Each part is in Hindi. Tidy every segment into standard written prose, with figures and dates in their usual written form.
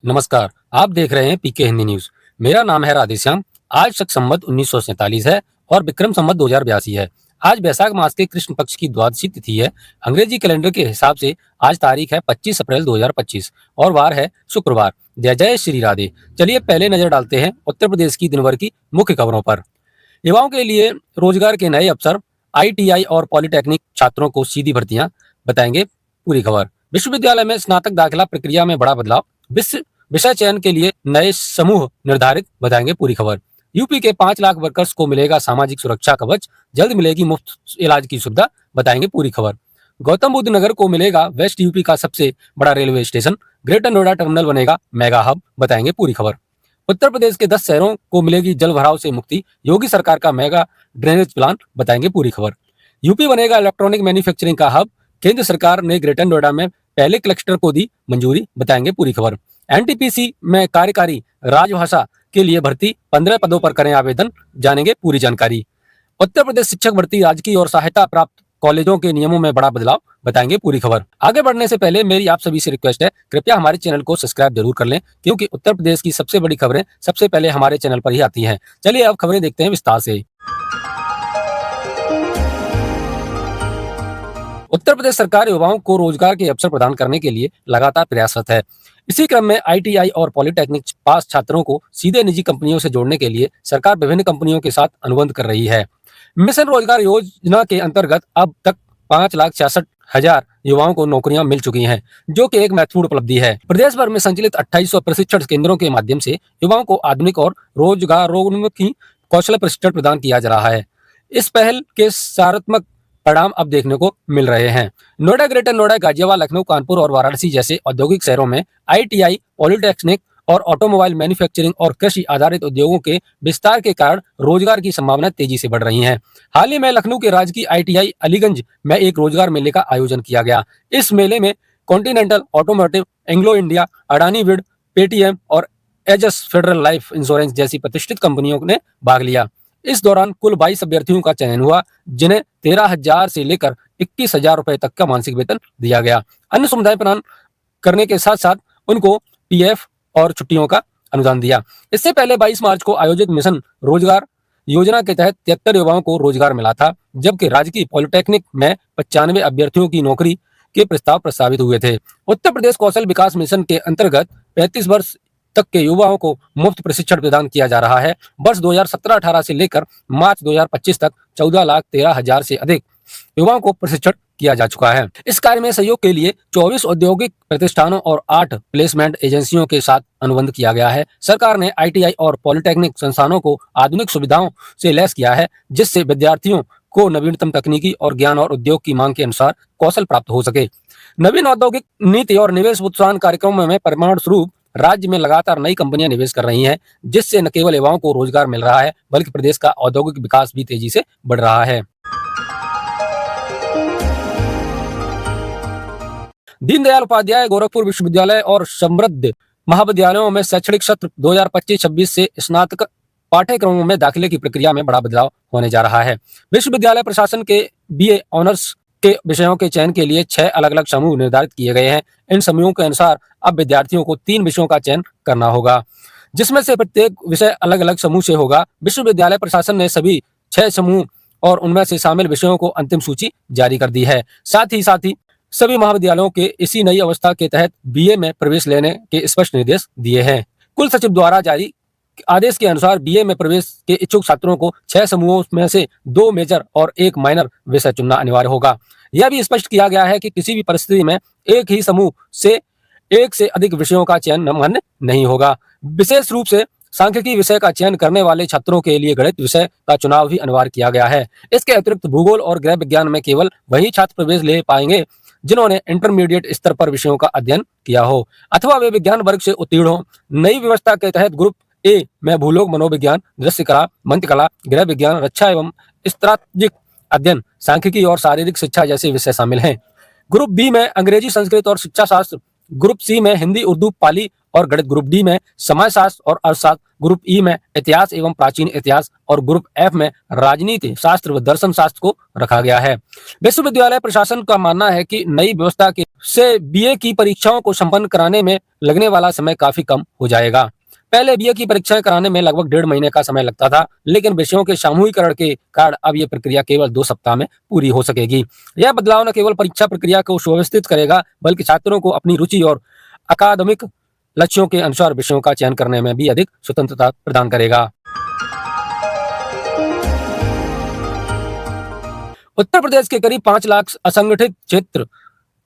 नमस्कार, आप देख रहे हैं पीके हिंदी न्यूज। मेरा नाम है राधेश्याम। आज शक संवत 1947 है और विक्रम संवत 2082 है। आज वैशाख मास के कृष्ण पक्ष की द्वादशी तिथि है। अंग्रेजी कैलेंडर के हिसाब से आज तारीख है 25 अप्रैल 2025 और वार है शुक्रवार। जय जय श्री राधे। चलिए पहले नजर डालते हैं उत्तर प्रदेश की दिन भर की मुख्य खबरों पर। युवाओं के लिए रोजगार के नए अवसर, आईटीआई और पॉलिटेक्निक छात्रों को सीधी भर्तियां, बताएंगे पूरी खबर। विश्वविद्यालय में स्नातक दाखिला प्रक्रिया में बड़ा बदलाव, विषय चयन के लिए नए समूह निर्धारित, बताएंगे पूरी खबर। यूपी के 5 लाख वर्कर्स को मिलेगा सामाजिक सुरक्षा कवच, जल्द मिलेगी मुफ्त इलाज की सुविधा, बताएंगे पूरी खबर। गौतम बुद्ध नगर को मिलेगा वेस्ट यूपी का सबसे बड़ा railway station, greater Noida terminal बनेगा मेगा हब, बताएंगे पूरी खबर। उत्तर प्रदेश के 10 शहरों को मिलेगी जल भराव से मुक्ति, योगी सरकार का मेगा ड्रेनेज प्लान, बताएंगे पूरी खबर। यूपी बनेगा इलेक्ट्रॉनिक मैन्युफैक्चरिंग का हब, केंद्र सरकार ने ग्रेटर नोएडा में पहले क्लस्टर को दी मंजूरी, बताएंगे पूरी खबर। एनटीपीसी में कार्यकारी राजभाषा के लिए भर्ती, 15 पदों पर करें आवेदन, जानेंगे पूरी जानकारी। उत्तर प्रदेश शिक्षक भर्ती राजकीय और सहायता प्राप्त कॉलेजों के नियमों में बड़ा बदलाव, बताएंगे पूरी खबर। आगे बढ़ने से पहले मेरी आप सभी से रिक्वेस्ट है, कृपया हमारे चैनल को सब्सक्राइब जरूर कर लें, क्योंकि उत्तर प्रदेश की सबसे बड़ी खबरें सबसे पहले हमारे चैनल पर ही आती हैं। चलिए अब खबरें देखते हैं विस्तार से। उत्तर प्रदेश सरकार युवाओं को रोजगार के अवसर प्रदान करने के लिए लगातार प्रयासरत है। इसी क्रम में आईटीआई और पॉलिटेक्निक पास छात्रों को सीधे निजी कंपनियों से जोड़ने के लिए सरकार विभिन्न कंपनियों के साथ अनुबंध कर रही है। मिशन रोजगार योजना के अंतर्गत अब तक 5,66,000 युवाओं को नौकरियां मिल चुकी हैं, जो कि एक महत्वपूर्ण उपलब्धि है। प्रदेश भर में संचालित 2800 प्रशिक्षण केंद्रों के माध्यम से युवाओं को आधुनिक और रोजगारोन्मुखी कौशल प्रशिक्षण प्रदान किया जा रहा है। इस पहल के सकारात्मक परिणाम अब देखने को मिल रहे हैं। नोएडा, ग्रेटर नोएडा, गाजियाबाद, लखनऊ, कानपुर और वाराणसी जैसे औद्योगिक शहरों में आईटीआई, पॉलिटेक्निक और ऑटोमोबाइल मैन्युफैक्चरिंग और कृषि आधारित उद्योगों के विस्तार के कारण रोजगार की संभावना तेजी से बढ़ रही हैं। हाल ही में लखनऊ के राजकीय आईटीआई अलीगंज में एक रोजगार मेले का आयोजन किया गया। इस मेले में Continental Automotive, Anglo India, Adani विड, पेटीएम और एजस फेडरल लाइफ इंश्योरेंस जैसी प्रतिष्ठित कंपनियों ने भाग लिया। इस दौरान कुल 22 अभ्यर्थियों का चयन हुआ, जिन्हें 13,000 से लेकर 21,000 रुपए तक का मासिक वेतन दिया गया। अन्य सुविधाएं प्रदान करने के साथ साथ उनको पीएफ और छुट्टियों का अनुदान दिया। इससे पहले 22 मार्च को आयोजित मिशन रोजगार योजना के तहत 73 युवाओं को रोजगार मिला था, जबकि राजकीय पॉलिटेक्निक में 95 अभ्यर्थियों की नौकरी के प्रस्ताव प्रस्तावित हुए थे। उत्तर प्रदेश कौशल विकास मिशन के अंतर्गत 35 वर्ष तक के युवाओं को मुफ्त प्रशिक्षण प्रदान किया जा रहा है। वर्ष 2017-18 से लेकर मार्च 2025 तक 14,13,000 से अधिक युवाओं को प्रशिक्षण किया जा चुका है। इस कार्य में सहयोग के लिए 24 औद्योगिक प्रतिष्ठानों और 8 प्लेसमेंट एजेंसियों के साथ अनुबंध किया गया है। सरकार ने आईटीआई और पॉलिटेक्निक संस्थानों को आधुनिक सुविधाओं से लैस किया है, जिससे विद्यार्थियों को नवीनतम तकनीकी और ज्ञान और उद्योग की मांग के अनुसार कौशल प्राप्त हो सके। नवीन औद्योगिक नीति और निवेश प्रोत्साहन कार्यक्रमों में परिमाण स्वरूप राज्य में लगातार नई कंपनियां निवेश कर रही हैं, जिससे न केवल युवाओं को रोजगार मिल रहा है, बल्कि प्रदेश का औद्योगिक विकास भी तेजी से बढ़ रहा है। दीनदयाल उपाध्याय गोरखपुर विश्वविद्यालय और समृद्ध महाविद्यालयों में शैक्षणिक सत्र 2025-26 से स्नातक पाठ्यक्रमों में दाखिले की प्रक्रिया में बड़ा बदलाव होने जा रहा है। विश्वविद्यालय प्रशासन के बीए ऑनर्स के विषयों के चयन के लिए 6 अलग अलग समूह निर्धारित किए गए हैं। इन समूहों के अनुसार अब विद्यार्थियों को 3 विषयों का चयन करना होगा, जिसमें से प्रत्येक विषय अलग अलग समूह से होगा। विश्वविद्यालय प्रशासन ने सभी 6 समूह और उनमें से शामिल विषयों को अंतिम सूची जारी कर दी है। साथ ही सभी महाविद्यालयों के इसी नई अवस्था के तहत बीए में प्रवेश लेने के स्पष्ट निर्देश दिए हैं। कुल सचिव द्वारा जारी आदेश के अनुसार बीए में प्रवेश के इच्छुक छात्रों को 6 समूहों में से 2 मेजर और 1 माइनर विषय चुनना अनिवार्य होगा। यह भी स्पष्ट किया गया है कि किसी भी परिस्थिति में एक ही समूह से एक से अधिक विषयों का चयन मान्य नहीं होगा। विशेष रूप से सांख्यिकी विषय का चयन करने वाले छात्रों के लिए गणित विषय का चुनाव भी अनिवार्य किया गया है। इसके अतिरिक्त भूगोल और गृह विज्ञान में केवल वही छात्र प्रवेश ले पाएंगे जिन्होंने इंटरमीडिएट स्तर पर विषयों का अध्ययन किया हो अथवा वे विज्ञान वर्ग से उत्तीर्ण हो। नई व्यवस्था के तहत ग्रुप ए में भूलोक, मनोविज्ञान, दृश्य कला, मंत्र कला, गृह विज्ञान, रक्षा एवं स्त्राटेजिक अध्ययन, सांख्यिकी और शारीरिक शिक्षा जैसे विषय शामिल हैं। ग्रुप बी में अंग्रेजी, संस्कृत और शिक्षा शास्त्र, ग्रुप सी में हिंदी, उर्दू, पाली और गणित ग्रुप डी में समाजशास्त्र और अर्थशास्त्र, ग्रुप ई में इतिहास एवं प्राचीन इतिहास और ग्रुप एफ में राजनीति शास्त्र व दर्शन शास्त्र को रखा गया है। विश्वविद्यालय प्रशासन का मानना है कि नई व्यवस्था के से बीए की परीक्षाओं को संपन्न कराने में लगने वाला समय काफी कम हो जाएगा। पहले बीए की परीक्षाएं कराने में लगभग 1.5 महीने का समय लगता था, लेकिन विषयों के सामूहिकरण के कारण अब ये प्रक्रिया केवल 2 सप्ताह में पूरी हो सकेगी। यह बदलाव न केवल परीक्षा प्रक्रिया को सुव्यवस्थित करेगा, बल्कि छात्रों को अपनी रुचि और अकादमिक लक्ष्यों के अनुसार विषयों का चयन करने में भी अधिक स्वतंत्रता प्रदान करेगा। उत्तर प्रदेश के करीब 5 लाख असंगठित क्षेत्र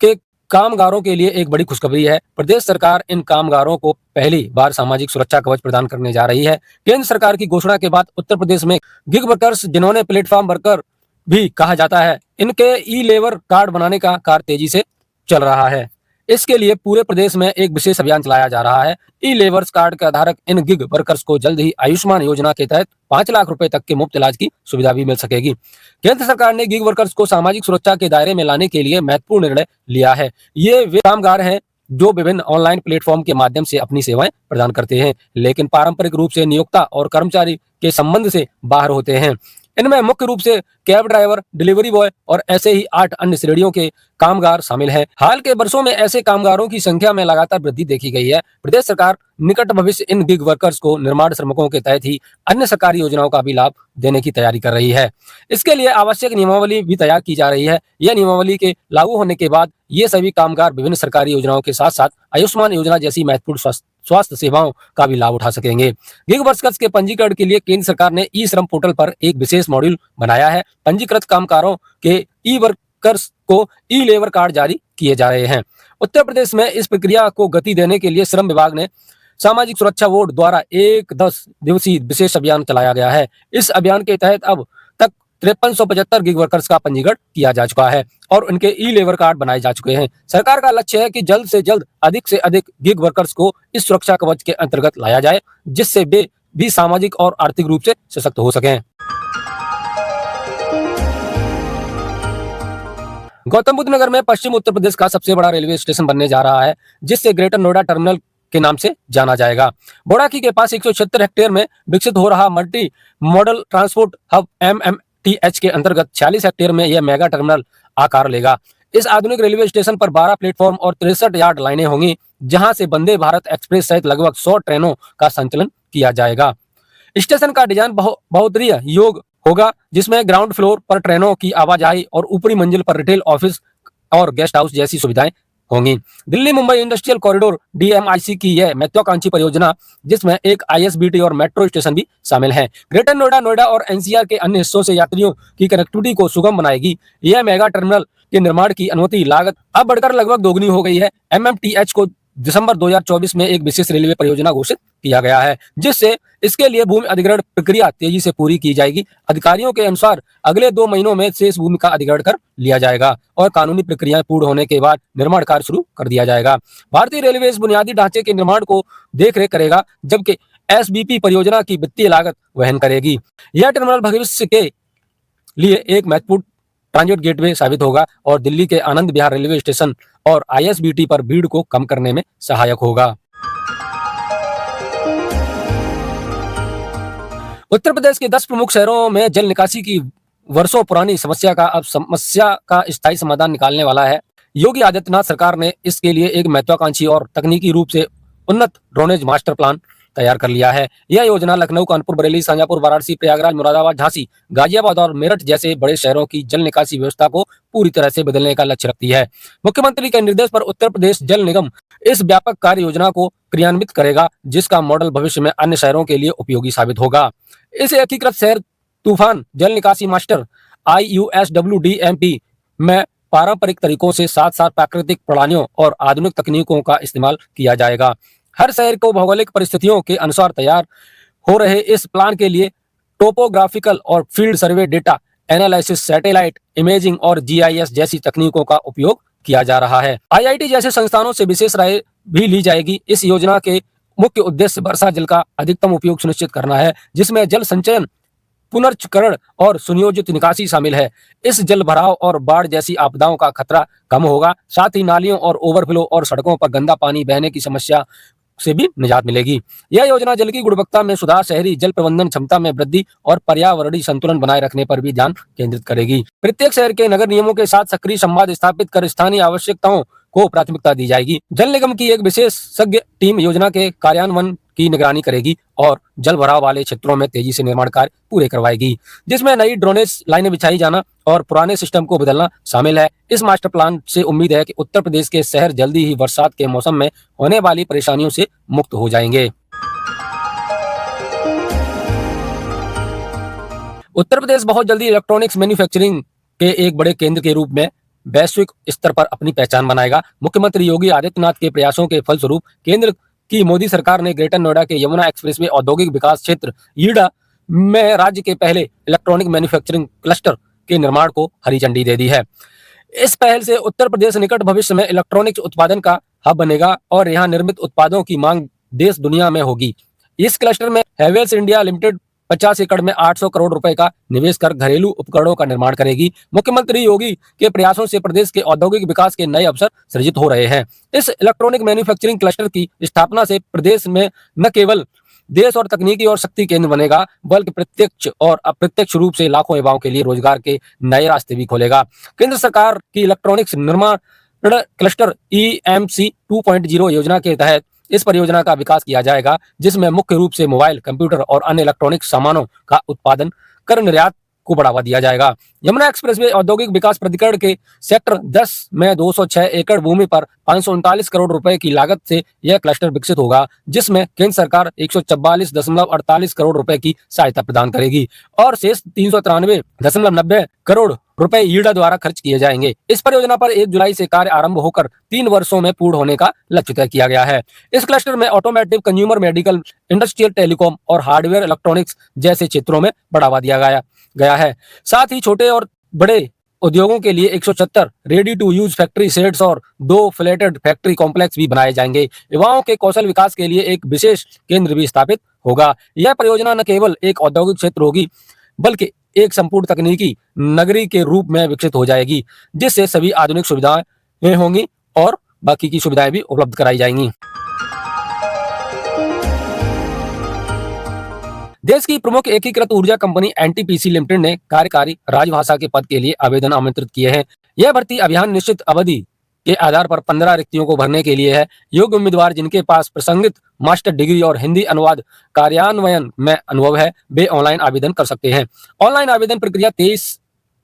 के कामगारों के लिए एक बड़ी खुशखबरी है। प्रदेश सरकार इन कामगारों को पहली बार सामाजिक सुरक्षा कवच प्रदान करने जा रही है। केंद्र सरकार की घोषणा के बाद उत्तर प्रदेश में गिग वर्कर्स, जिन्होंने प्लेटफॉर्म वर्कर भी कहा जाता है, इनके ई लेबर कार्ड बनाने का कार्य तेजी से चल रहा है। इसके लिए पूरे प्रदेश में एक विशेष अभियान चलाया जा रहा है। ई लेबर्स कार्ड के धारक इन गिग वर्कर्स को जल्द ही आयुष्मान योजना के तहत 5 लाख रुपए तक के मुफ्त इलाज की सुविधा भी मिल सकेगी। केंद्र सरकार ने गिग वर्कर्स को सामाजिक सुरक्षा के दायरे में लाने के लिए महत्वपूर्ण निर्णय लिया है। ये वे कामगार हैं जो विभिन्न ऑनलाइन प्लेटफॉर्म के माध्यम से अपनी सेवाएं प्रदान करते हैं, लेकिन पारंपरिक रूप से नियोक्ता और कर्मचारी के संबंध से बाहर होते हैं। इनमें मुख्य रूप से कैब ड्राइवर, डिलीवरी बॉय और ऐसे ही 8 अन्य श्रेणियों के कामगार शामिल हैं। हाल के वर्षों में ऐसे कामगारों की संख्या में लगातार वृद्धि देखी गई है। प्रदेश सरकार निकट भविष्य इन गिग वर्कर्स को निर्माण श्रमिकों के तहत ही अन्य सरकारी योजनाओं का भी लाभ देने की तैयारी कर रही है। इसके लिए आवश्यक नियमावली भी तैयार की जा रही है। यह नियमावली के लागू होने के बाद ये सभी कामगार विभिन्न सरकारी योजनाओं के साथ साथ आयुष्मान योजना जैसी महत्वपूर्ण स्वास्थ्य सेवाओं का भी लाभ उठा सकेंगे। गिग वर्कर्स के पंजीकरण के लिए केंद्र सरकार ने ई श्रम पोर्टल पर एक विशेष मॉड्यूल बनाया है। पंजीकृत कामगारों के ई वर्कर्स को ई लेबर कार्ड जारी किए जा रहे हैं। उत्तर प्रदेश में इस प्रक्रिया को गति देने के लिए श्रम विभाग ने सामाजिक सुरक्षा बोर्ड द्वारा एक 10 दिवसीय विशेष अभियान चलाया गया है। इस अभियान के तहत अब तक 5375 गिग वर्कर्स का पंजीकरण किया जा चुका है और उनके ई लेबर कार्ड बनाए जा चुके हैं। सरकार का लक्ष्य है कि जल्द से जल्द अधिक से अधिक गिग वर्कर्स को इस सुरक्षा कवच के अंतर्गत लाया जाए, जिससे वे भी सामाजिक और आर्थिक रूप से सशक्त हो सकें। गौतम बुद्ध नगर में पश्चिम उत्तर प्रदेश का सबसे बड़ा रेलवे स्टेशन बनने जा रहा है, जिससे ग्रेटर नोएडा टर्मिनल के नाम से जाना जाएगा। बोड़ाकी के पास 176 हेक्टेयर में विकसित हो रहा multi modal transport hub MMTH के अंतर्गत 46 हेक्टेयर में यह मेगा टर्मिनल आकार लेगा। इस आधुनिक रेलवे स्टेशन पर 12 प्लेटफॉर्म और 63 यार्ड लाइनें होंगी, जहां से वंदे भारत एक्सप्रेस सहित लगभग 100 ट्रेनों का संचालन किया जाएगा। स्टेशन का डिजाइन बहुदरीय योग होगा, जिसमें ग्राउंड फ्लोर पर ट्रेनों की आवाजाही और ऊपरी मंजिल पर रिटेल, ऑफिस और गेस्ट हाउस जैसी सुविधाएं होंगी। Delhi Mumbai industrial corridor DMIC की यह महत्वाकांक्षी परियोजना, जिसमें एक ISBT और मेट्रो स्टेशन भी शामिल है, ग्रेटर नोएडा, नोएडा और NCR के अन्य हिस्सों से यात्रियों की कनेक्टिविटी को सुगम बनाएगी। यह मेगा टर्मिनल के निर्माण की अनुमति लागत अब बढ़कर लगभग दोगुनी हो गई है। MMTH को दिसंबर 2024 में एक विशेष रेलवे परियोजना घोषित किया गया है, जिससे इसके लिए भूमि अधिग्रहण प्रक्रिया तेजी से पूरी की जाएगी। अधिकारियों के अनुसार अगले 2 महीनों में शेष भूमि का अधिग्रहण कर लिया जाएगा और कानूनी प्रक्रियाएं पूर्ण होने के बाद निर्माण कार्य शुरू कर दिया जाएगा। भारतीय रेलवे इस बुनियादी ढांचे के निर्माण को देखरेख करेगा, जबकि SBP परियोजना की वित्तीय लागत वहन करेगी। यह टर्मिनल भविष्य के लिए एक महत्वपूर्ण ट्रांजिट गेटवे साबित होगा और दिल्ली के आनंद विहार रेलवे स्टेशन और ISBT पर भीड़ को कम करने में सहायक होगा। उत्तर प्रदेश के 10 प्रमुख शहरों में जल निकासी की वर्षों पुरानी समस्या का स्थायी समाधान निकालने वाला है। योगी आदित्यनाथ सरकार ने इसके लिए एक महत्वाकांक्षी और तकनीकी रूप से उन्नत ड्रेनेज मास्टर प्लान तैयार कर लिया है। यह योजना लखनऊ, कानपुर, बरेली, शाजापुर, वाराणसी, प्रयागराज, मुरादाबाद, झांसी, गाजियाबाद और मेरठ जैसे बड़े शहरों की जल निकासी व्यवस्था को पूरी तरह से बदलने का लक्ष्य रखती है। मुख्यमंत्री के निर्देश पर उत्तर प्रदेश जल निगम इस व्यापक कार्य योजना को क्रियान्वित करेगा, जिसका मॉडल भविष्य में अन्य शहरों के लिए उपयोगी साबित होगा। इस एकीकृत शहर तूफान जल निकासी मास्टर IUSWDMP में पारंपरिक तरीकों से साथ साथ प्राकृतिक प्रणालियों और आधुनिक तकनीकों का इस्तेमाल किया जाएगा। हर शहर को भौगोलिक परिस्थितियों के अनुसार तैयार हो रहे इस प्लान के लिए टोपोग्राफिकल और field survey data analysis, satellite imaging और GIS जैसी तकनीकों का उपयोग किया जा रहा है। IIT जैसे संस्थानों से विशेष राय भी ली जाएगी। इस योजना के मुख्य उद्देश्य वर्षा जल का अधिकतम उपयोग सुनिश्चित करना है, जिसमें जल संचयन, पुनर्चक्रण और सुनियोजित निकासी शामिल है। इस जल भराव और बाढ़ जैसी आपदाओं का खतरा कम होगा। साथ ही नालियों और ओवरफ्लो और सड़कों पर गंदा पानी बहने की समस्या से भी निजात मिलेगी। यह योजना जल की गुणवत्ता में सुधार, शहरी जल प्रबंधन क्षमता में वृद्धि और पर्यावरणीय संतुलन बनाए रखने पर भी ध्यान केंद्रित करेगी। प्रत्येक शहर के नगर निगमों के साथ सक्रिय संवाद स्थापित कर स्थानीय आवश्यकताओं को प्राथमिकता दी जाएगी। जल निगम की एक विशेषज्ञ टीम योजना के कार्यान्वयन की निगरानी करेगी और जल भराव वाले क्षेत्रों में तेजी से निर्माण कार्य पूरे करवाएगी, जिसमें नई ड्रेनेज लाइनें बिछाई जाना और पुराने सिस्टम को बदलना शामिल है। इस मास्टर प्लान से उम्मीद है कि उत्तर प्रदेश के शहर जल्दी ही बरसात के मौसम में होने वाली परेशानियों से मुक्त हो जाएंगे। उत्तर प्रदेश बहुत जल्दी इलेक्ट्रॉनिक्स मैन्युफैक्चरिंग के एक बड़े केंद्र के रूप में वैश्विक स्तर पर अपनी पहचान बनाएगा। मुख्यमंत्री योगी आदित्यनाथ के प्रयासों के फलस्वरूप केंद्र की मोदी सरकार ने ग्रेटर नोएडा के यमुना एक्सप्रेसवे औद्योगिक विकास क्षेत्र ईडा में राज्य के पहले इलेक्ट्रॉनिक मैन्युफैक्चरिंग क्लस्टर के निर्माण को हरी झंडी दे दी है। इस पहल से उत्तर प्रदेश निकट भविष्य में इलेक्ट्रॉनिक्स उत्पादन का हब बनेगा और यहाँ निर्मित उत्पादों की मांग देश दुनिया में होगी। इस क्लस्टर में हैवेल्स इंडिया लिमिटेड 50 एकड़ में 800 करोड़ रुपए का निवेश कर घरेलू उपकरणों का निर्माण करेगी। मुख्यमंत्री योगी के प्रयासों से प्रदेश के औद्योगिक विकास के नए अवसर सृजित हो रहे हैं। इस इलेक्ट्रॉनिक मैन्युफैक्चरिंग क्लस्टर की स्थापना से प्रदेश में न केवल देश और तकनीकी और शक्ति केंद्र बनेगा, बल्कि प्रत्यक्ष और अप्रत्यक्ष रूप से लाखों युवाओं के लिए रोजगार के नए रास्ते भी खोलेगा। केंद्र सरकार की इलेक्ट्रॉनिक्स निर्माण क्लस्टर EMC 2.0 योजना के तहत इस परियोजना का विकास किया जाएगा, जिसमें मुख्य रूप से मोबाइल, कंप्यूटर और अन्य इलेक्ट्रॉनिक सामानों का उत्पादन कर निर्यात को बढ़ावा दिया जाएगा। यमुना एक्सप्रेसवे औद्योगिक विकास प्राधिकरण के सेक्टर 10 में 206 एकड़ भूमि पर 539 करोड़ रुपए की लागत से यह क्लस्टर विकसित होगा, जिसमें केंद्र सरकार 144.48 करोड़ रुपए की सहायता प्रदान करेगी और शेष 393.90 करोड़ रुपए ईडा द्वारा खर्च किए जाएंगे। इस परियोजना पर 1 जुलाई से कार्य आरंभ होकर 3 वर्षों में पूर्ण होने का लक्ष्य तय किया गया है। इस क्लस्टर में automotive, consumer, medical, industrial, telecom और हार्डवेयर इलेक्ट्रॉनिक्स जैसे क्षेत्रों में बढ़ावा दिया गया है। साथ ही छोटे और बड़े उद्योगों के लिए 176 ready to use factory sheds और 2 फ्लैटेड फैक्ट्री कॉम्प्लेक्स भी बनाए जाएंगे। युवाओं के कौशल विकास के लिए एक विशेष केंद्र भी स्थापित होगा। यह परियोजना न केवल एक औद्योगिक क्षेत्र होगी, बल्कि एक संपूर्ण तकनीकी नगरी के रूप में विकसित हो जाएगी, जिससे सभी आधुनिक सुविधाएं होंगी और बाकी की सुविधाएं भी उपलब्ध कराई जाएंगी। देश की प्रमुख एकीकृत ऊर्जा कंपनी NTPC लिमिटेड ने कार्यकारी राजभाषा के पद के लिए आवेदन आमंत्रित किए हैं। यह भर्ती अभियान निश्चित अवधि के आधार पर 15 रिक्तियों को भरने के लिए है। योग्य उम्मीदवार जिनके पास प्रसंगित मास्टर डिग्री और हिंदी अनुवाद कार्यान्वयन में अनुभव है, वे ऑनलाइन आवेदन कर सकते हैं। ऑनलाइन आवेदन प्रक्रिया 23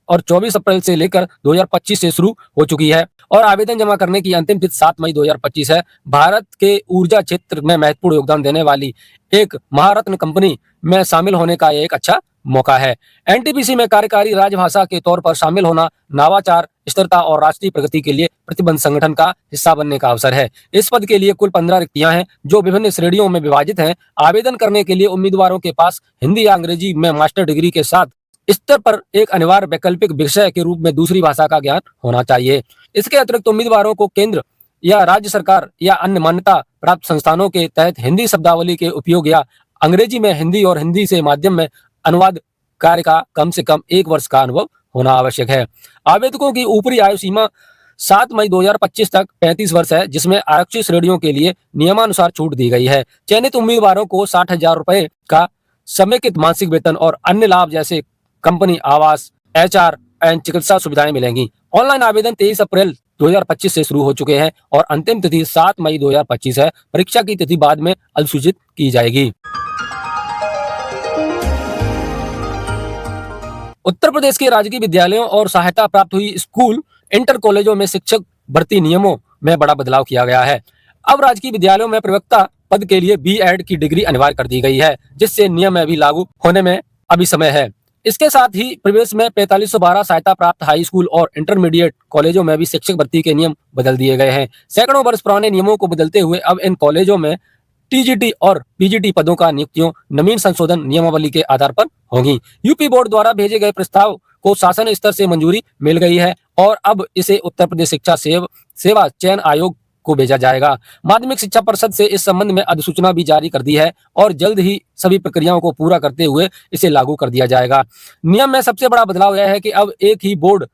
और 24 अप्रैल से लेकर 2025 से शुरू हो चुकी है और आवेदन जमा करने की अंतिम तिथि 7 मई 2025 है। भारत के ऊर्जा क्षेत्र में महत्वपूर्ण योगदान देने वाली एक महारत्न कंपनी में शामिल होने का यह एक अच्छा मौका है। NTPC में कार्यकारी राजभाषा के तौर पर शामिल होना नवाचार, स्थिरता और राष्ट्रीय प्रगति के लिए प्रतिबद्ध संगठन का हिस्सा बनने का अवसर है। इस पद के लिए कुल 15 रिक्तियां हैं, जो विभिन्न श्रेणियों में विभाजित हैं। आवेदन करने के लिए उम्मीदवारों के पास हिंदी या अंग्रेजी में मास्टर डिग्री के साथ स्तर पर एक अनिवार्य वैकल्पिक विषय के रूप में दूसरी भाषा का ज्ञान होना चाहिए। इसके अतिरिक्त उम्मीदवारों को केंद्र या राज्य सरकार या अन्य मान्यता प्राप्त संस्थानों के तहत हिंदी शब्दावली के उपयोग या अंग्रेजी में हिंदी और हिंदी से माध्यम में अनुवाद कार्य का कम से कम 1 वर्ष का अनुभव होना आवश्यक है। आवेदकों की ऊपरी आयु सीमा 7 मई 2025 तक 35 वर्ष है, जिसमें आरक्षित श्रेणियों के लिए नियमानुसार छूट दी गई है। चयनित उम्मीदवारों को 60,000 रुपए का समेकित मासिक वेतन और अन्य लाभ जैसे कंपनी आवास, HR एवं चिकित्सा सुविधाएं मिलेंगी। ऑनलाइन आवेदन 23 अप्रैल 2025 से शुरू हो चुके हैं और अंतिम तिथि 7 मई 2025 है। परीक्षा की तिथि बाद में अधिसूचित की जाएगी। उत्तर प्रदेश के राजकीय विद्यालयों और सहायता प्राप्त हुई स्कूल इंटर कॉलेजों में शिक्षक भर्ती नियमों में बड़ा बदलाव किया गया है। अब राजकीय विद्यालयों में प्रवक्ता पद के लिए B.Ed की डिग्री अनिवार्य कर दी गई है, जिससे नियम में भी लागू होने में अभी समय है। इसके साथ ही प्रदेश में 4512 सहायता प्राप्त हाई स्कूल और इंटरमीडिएट कॉलेजों में भी शिक्षक भर्ती के नियम बदल दिए गए हैं। सैकड़ों वर्ष पुराने नियमों को बदलते हुए अब इन कॉलेजों में TGT और PGT पदों का नियुक्तियों नवीन संशोधन नियमावली के आधार पर होंगी। यूपी बोर्ड द्वारा भेजे गए प्रस्ताव को शासन स्तर से मंजूरी मिल गई है और अब इसे उत्तर प्रदेश शिक्षा सेवा चयन आयोग को भेजा जाएगा। माध्यमिक शिक्षा परिषद से इस संबंध में अधिसूचना भी जारी कर दी है और जल्द ही सभी प्रक्रियाओं को पूरा करते हुए इसे लागू कर दिया जाएगा। नियम में सबसे बड़ा बदलाव यह है कि अब एक ही बोर्ड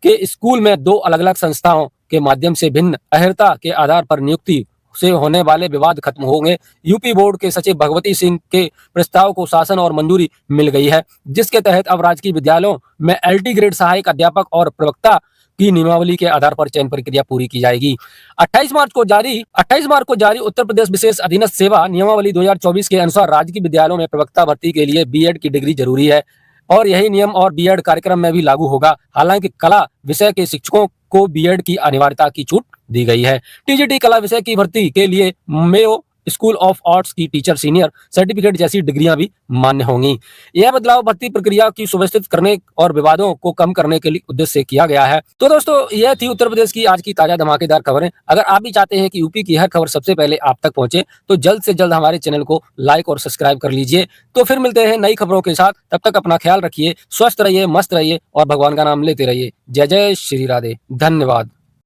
के स्कूल में 2 अलग अलग संस्थाओं के माध्यम से भिन्न अर्हता के आधार पर नियुक्ति से होने वाले विवाद खत्म होंगे। यूपी बोर्ड के सचिव भगवती सिंह के प्रस्ताव को शासन और मंजूरी मिल गई है, जिसके तहत अब राजकीय विद्यालयों में एलटी ग्रेड सहायक अध्यापक और प्रवक्ता की नियमावली के आधार पर चयन प्रक्रिया पूरी की जाएगी। 28 मार्च को जारी उत्तर प्रदेश विशेष अधीनस्थ सेवा नियमावली 2024 के अनुसार राजकीय विद्यालयों में प्रवक्ता भर्ती के लिए बीएड की डिग्री जरूरी है और यही नियम और बीएड कार्यक्रम में भी लागू होगा। हालांकि कला विषय के शिक्षकों को बीएड की अनिवार्यता की छूट दी गई है। टीजीटी कला विषय की भर्ती के लिए मेयो स्कूल ऑफ आर्ट्स की टीचर सीनियर सर्टिफिकेट जैसी डिग्रियां भी मान्य होंगी। यह बदलाव भर्ती प्रक्रिया की सुव्यवस्थित करने और विवादों को कम करने के लिए उद्देश्य से किया गया है। तो दोस्तों, यह थी उत्तर प्रदेश की आज की ताजा धमाकेदार खबरें। अगर आप भी चाहते हैं कि यूपी की हर खबर सबसे पहले आप तक पहुंचे, तो जल्द से जल्द हमारे चैनल को लाइक और सब्सक्राइब कर लीजिए। तो फिर मिलते हैं नई खबरों के साथ। तब तक अपना ख्याल रखिए, स्वस्थ रहिए, मस्त रहिए और भगवान का नाम लेते रहिए। जय जय श्री राधे। धन्यवाद।